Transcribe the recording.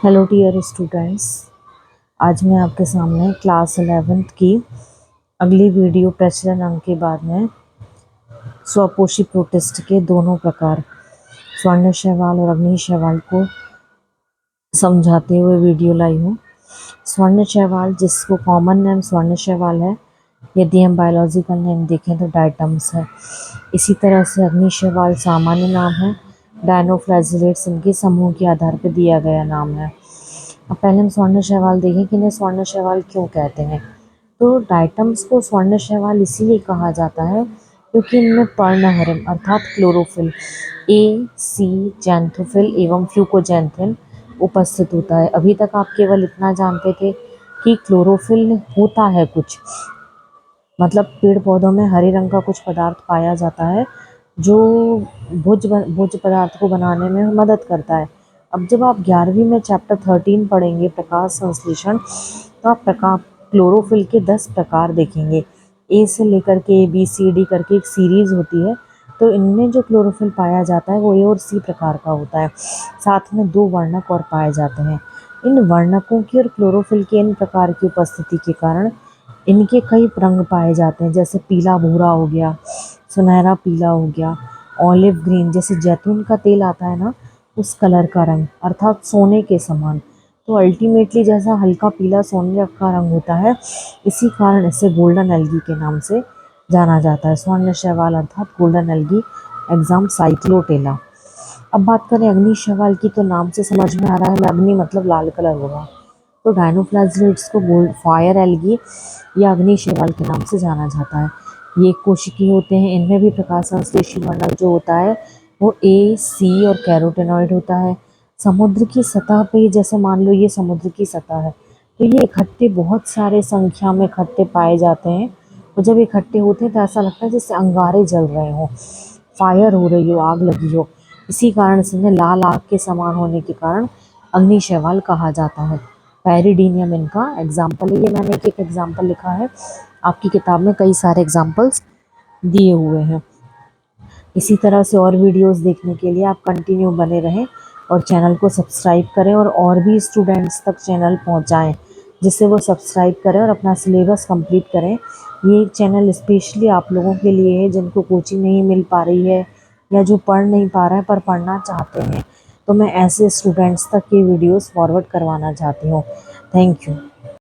Hello dear students. आज मैं आपके सामने क्लास 11th की अगली वीडियो प्रचलन अंक के बाद में स्वपोषी प्रोटिस्ट के दोनों प्रकार स्वर्ण शैवाल और अग्नि शैवाल को समझाते हुए वीडियो लाई हूँ। स्वर्ण शैवाल, जिसको कॉमन नेम स्वर्ण शैवाल है, यदि हम बायोलॉजिकल नेम देखें तो डायटम्स है। इसी तरह से अग्नि शैवाल सामान्य नाम है, डायनोफ्लैजिलेट्स इनके समूह के आधार पर दिया गया नाम है। अब पहले हम स्वर्ण शैवाल देखें कि इन्हें स्वर्ण शैवाल क्यों कहते हैं। तो डायटम्स को स्वर्ण शैवाल इसीलिए कहा जाता है क्योंकि इनमें पर्णहरिम अर्थात क्लोरोफिल ए, सी, जैंथोफिल एवं फ्यूकोजैंथिन उपस्थित होता है। अभी तक आप केवल इतना जानते थे कि क्लोरोफिल होता है कुछ, मतलब पेड़ पौधों में हरे रंग का कुछ पदार्थ पाया जाता है जो भोज्य पदार्थ को बनाने में मदद करता है। अब जब आप 11वीं में चैप्टर 13 पढ़ेंगे प्रकाश संश्लेषण, तो आप क्लोरोफिल के 10 प्रकार देखेंगे। ए से लेकर के ABCD करके एक सीरीज होती है। तो इनमें जो क्लोरोफिल पाया जाता है वो ए और सी प्रकार का होता है। साथ में 2 वर्णक और पाए जाते हैं। इन वर्णकों की और क्लोरोफिल के इन प्रकार की उपस्थिति के कारण इनके कई रंग पाए जाते हैं, जैसे पीला भूरा हो गया, सुनहरा पीला हो गया, ऑलिव ग्रीन, जैसे जैतून का तेल आता है ना, उस कलर का रंग अर्थात सोने के समान। तो अल्टीमेटली जैसा हल्का पीला सोने का रंग होता है, इसी कारण इसे गोल्डन एल्गी के नाम से जाना जाता है। स्वर्ण शैवाल अर्थात गोल्डन एल्गी, एग्जाम साइक्लोटेला। अब बात करें अग्नि शैवाल की, तो नाम से समझ में आ रहा है अग्नि मतलब लाल कलर होगा। तो डायनोफ्लैजिलेट्स को गोल्ड फायर एल्गी या अग्नि शैवाल के नाम से जाना जाता है। ये कोशिकीय होते हैं, इनमें भी प्रकाश संश्लेषी वर्णक जो होता है वो ए, सी और कैरोटेनॉइड होता है। समुद्र की सतह पे, जैसे मान लो ये समुद्र की सतह है, तो ये इकट्ठे बहुत सारे संख्या में इकट्ठे पाए जाते हैं। और जब इकट्ठे होते हैं तो ऐसा लगता है जैसे अंगारे जल रहे हो, फायर हो रही हो, आग लगी हो। इसी कारण से इन्हें लाल आग के समान होने के कारण अग्नि शैवाल कहा जाता है। पैरिडीनियम इनका एग्जाम्पल है। ये मैंने एक एग्जाम्पल लिखा है, आपकी किताब में कई सारे एग्जाम्पल्स दिए हुए हैं। इसी तरह से और वीडियोस देखने के लिए आप कंटिन्यू बने रहें और चैनल को सब्सक्राइब करें और भी स्टूडेंट्स तक चैनल पहुंचाएं, जिससे वो सब्सक्राइब करें और अपना सिलेबस कंप्लीट करें। ये चैनल स्पेशली आप लोगों के लिए है जिनको कोचिंग नहीं मिल पा रही है या जो पढ़ नहीं पा रहा है पर पढ़ना चाहते हैं। तो मैं ऐसे स्टूडेंट्स तक ये वीडियोस फॉरवर्ड करवाना चाहती हूँ। Thank you.